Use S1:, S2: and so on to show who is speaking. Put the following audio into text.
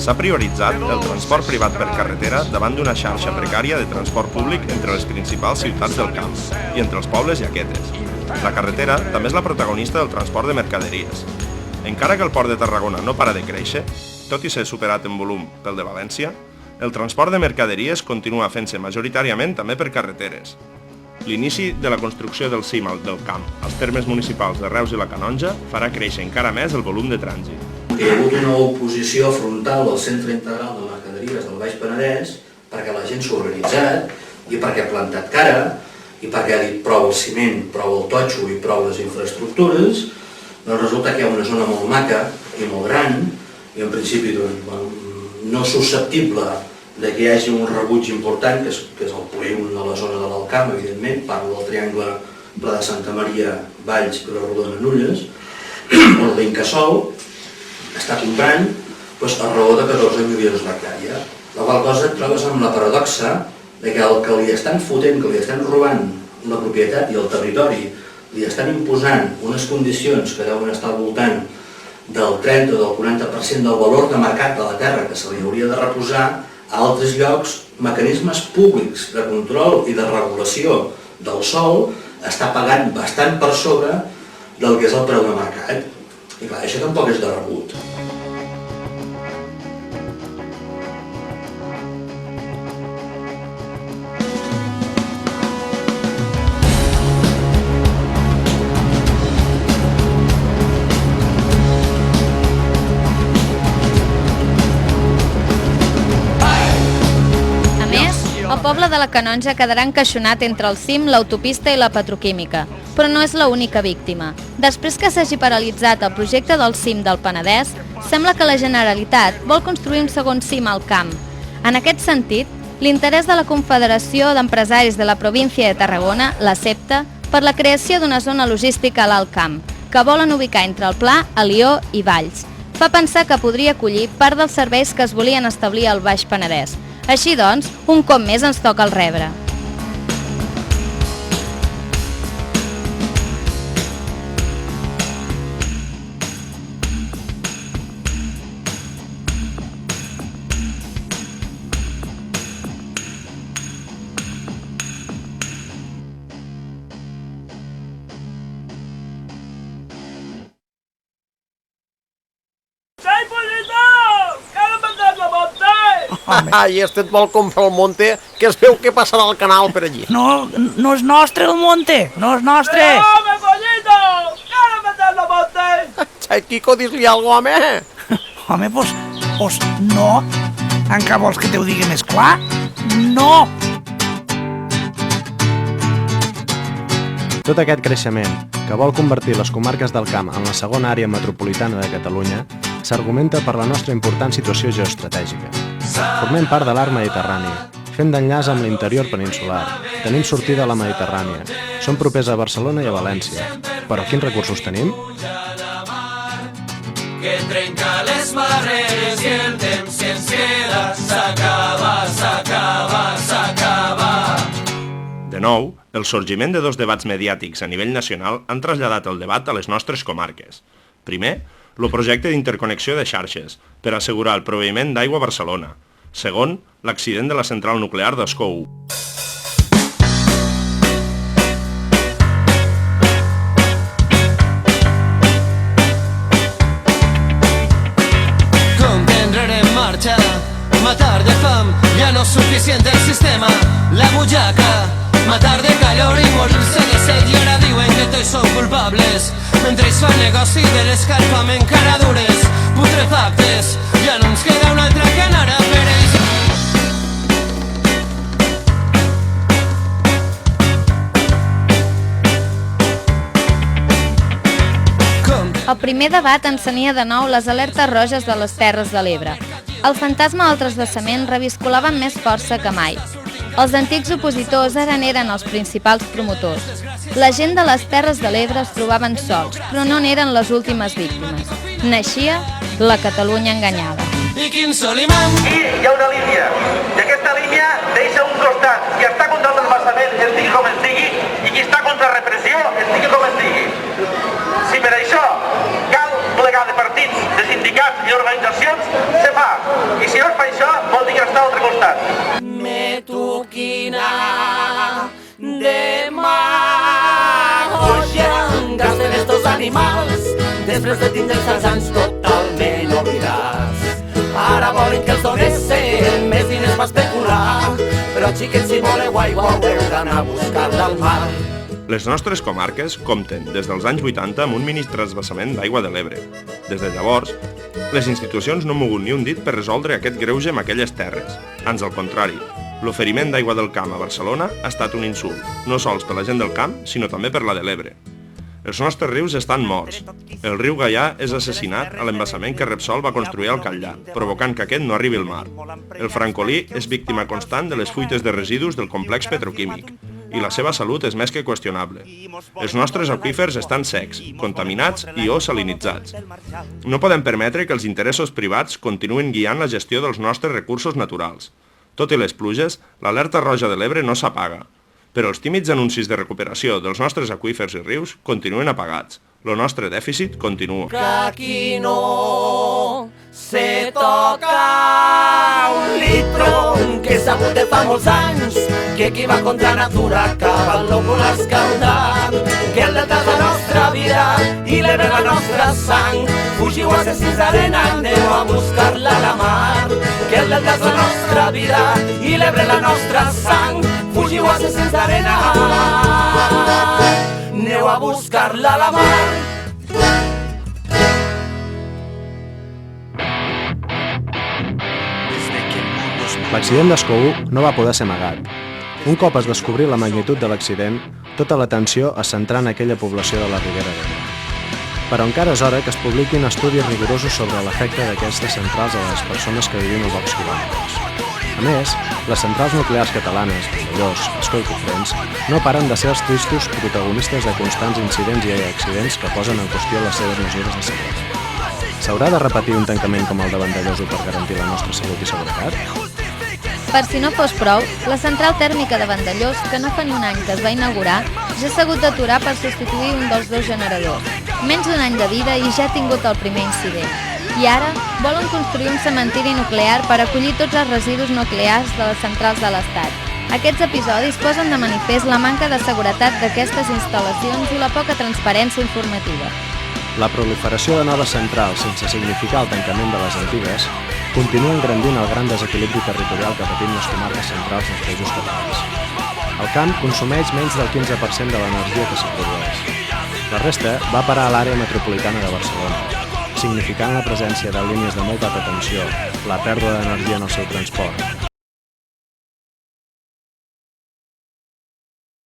S1: S'ha prioritzat el transport privat per carretera davant d'una xarxa precària de transport públic entre les principals ciutats del camp i entre els pobles i aquestes. La carretera també és la protagonista del transport de mercaderies. Encara que el port de Tarragona no para de créixer, tot i ser superat en volum pel de València, el transport de mercaderies continua fent-se majoritàriament també per carreteres. L'inici de la construcció del CIM del camp als termes municipals de Reus i la Canonja farà créixer encara més el volum de trànsit.
S2: Hi ha hagut una oposició frontal al Centre Integral de Mercaderies del Baix Penedès perquè la gent s'ha organitzat i perquè ha plantat cara i perquè ha dit prou el ciment, prou el totxo i prou les infraestructures. Doncs resulta que hi ha una zona molt maca i molt gran i en principi no susceptible de que hi hagi un rebuig important, que és el polígon de la zona de l'Alcamp, evidentment, parlo del triangle Pla de Santa Maria, Valls i la Rodona Nulles, on l'Incasòl està comprant a raó de 14 milions d'hectàrea. La qual cosa et trobes amb la paradoxa de que el que li estan fotent, que li estan robant la propietat i el territori, li estan imposant unes condicions que deuen estar al voltant del 30 o del 40% del valor de mercat de la terra que se li hauria de reposar, a altres llocs, mecanismes públics de control i de regulació del sòl està pagant bastant per sobre del que és el preu de mercat. I clar, això tampoc és de rebut.
S3: El poble de la Canonja quedarà encaixonat entre el CIM, l'autopista i la petroquímica, però no és l'única víctima. Després que s'hagi paralitzat el projecte del CIM del Penedès, sembla que la Generalitat vol construir un segon CIM al camp. En aquest sentit, l'interès de la Confederació d'Empresaris de la Província de Tarragona, la CEPTA, per la creació d'una zona logística a l'Alt Camp, que volen ubicar entre el Pla, Alió i Valls, fa pensar que podria acollir part dels serveis que es volien establir al Baix Penedès. Així doncs, un cop més ens toca el rebre.
S4: I este et vol comprar el monte, que es veu que passarà al canal per allí.
S5: No, no és nostre el monte, no és nostre.
S6: ¡Home, pollito! ¡Quiero meterlo monte!
S4: Xai, Quico, dis-li alguna cosa, home.
S5: Home, pues no. Encara vols que te ho digui més clar? No!
S7: Tot aquest creixement, que vol convertir les comarques del camp en la segona àrea metropolitana de Catalunya, s'argumenta per la nostra important situació geoestratègica. Formem part de l'arc mediterrani, fent d'enllaç amb l'interior peninsular. Tenim sortida a la Mediterrània. Som propers a Barcelona i a València. Però quins recursos tenim?
S8: Que trenca les barreres i el temps que ens queda s'acaba, s'acaba, s'acaba.
S1: De nou, el sorgiment de dos debats mediàtics a nivell nacional han traslladat el debat a les nostres comarques. Primer, el projecte d'interconnexió de xarxes per assegurar el proveïment d'aigua a Barcelona. Segon, l'accident de la central nuclear d'Ascó 1.
S8: Comprendre en marcha, matar de fam, ya no es suficiente el sistema, la bullaca, matar de calor y morirse de sed y ahora diuen que tots són culpables. Mentre ells fan negoci de l'escalfament, caradures, putrefactes, ja no ens queda una altra que anar a per ells.
S3: El primer debat encenia de nou les alertes roges de les Terres de l'Ebre. El fantasma del transvasament reviscolava amb més força que mai. Els antics opositors ara eren els principals promotors. La gent de les Terres de l'Ebre es trobaven sols, però no n'eren les últimes víctimes. Naixia la Catalunya enganyada.
S8: I quin Solimán?
S9: I hi ha una línia, i aquesta línia deixa un costat qui està contra el transvasament, es digui com es digui, i qui està contra la repressió, es digui com es digui. Si per això cal plegar de partits, de sindicats i organitzacions, se fa. si llavors fa això, vol dir que està a l'altre costat.
S8: Metuquina demagogia, gasten estos animals després de tindre els anys totalment oblidats. Ara volen que els donessin més diners per especular, però xiquets, si voleu aigua haureu d'anar a buscar-la al mar.
S1: Les nostres comarques compten des dels anys 80 amb un mini transvasament d'aigua de l'Ebre. Des de llavors, les institucions no han mogut ni un dit per resoldre aquest greuge amb aquelles terres. Ans al contrari, l'oferiment d'aigua del camp a Barcelona ha estat un insult, no sols per la gent del camp, sinó també per la de l'Ebre. Els nostres rius estan morts. El riu Gaià és assassinat a l'embassament que Repsol va construir al Catllà, provocant que aquest no arribi al mar. El francolí és víctima constant de les fuites de residus del complex petroquímic, i la seva salut és més que qüestionable. Els nostres aqüífers estan secs, contaminats i o salinitzats. No podem permetre que els interessos privats continuïn guiant la gestió dels nostres recursos naturals. Tot i les pluges, l'alerta roja de l'Ebre no s'apaga, però els tímids anuncis de recuperació dels nostres aqüífers i rius continuen apagats. El nostre dèficit continua.
S8: Que aquí no se toca un litro, que s'ha hagut de fa molts anys, que qui va contra natura acaba el lòbul escaldat, que el delta és la nostra vida i l'Ebre la nostra sang. Fugiu assassins d'arena, aneu a buscar-la a la mar, que el delta és la nostra vida i l'Ebre la nostra sang. Fugiu assassins d'arena, aneu a buscar-la a la mar.
S7: L'accident d'Escó 1 no va poder ser amagat. Un cop es descobrí la magnitud de l'accident, tota l'atenció es centrà en aquella població de la Ribera d'Ebre. Però encara és hora que es publiquin estudis rigorosos sobre l'efecte d'aquestes centrals a les persones que vivim a pocs quilòmetres. A més, les centrals nuclears catalanes, Vandellòs, Ascó i Cofrents, no paren de ser els tristos protagonistes de constants incidents i accidents que posen en qüestió les seves mesures de seguretat. S'haurà de repetir un tancament com el de Vandellòs per garantir la nostra salut i seguretat?
S3: Per si no fos prou, la central tèrmica de Vandellòs, que no fa ni un any que es va inaugurar, ja s'ha hagut d'aturar per substituir un dels dos generadors. Menys d'un any de vida i ja ha tingut el primer incident. I ara volen construir un cementiri nuclear per acollir tots els residus nuclears de les centrals de l'Estat. Aquests episodis posen de manifest la manca de seguretat d'aquestes instal·lacions i la poca transparència informativa.
S7: La proliferació de noves centrals sense significar el tancament de les antigues continua engrandint el gran desequilibri territorial que patim les comarques centrals dels països catalans. El camp consumeix menys del 15% de l'energia que s'hi produeix. La resta va parar a l'àrea metropolitana de Barcelona, significant la presència de línies de molta alta tensió, la pèrdua d'energia en el seu transport,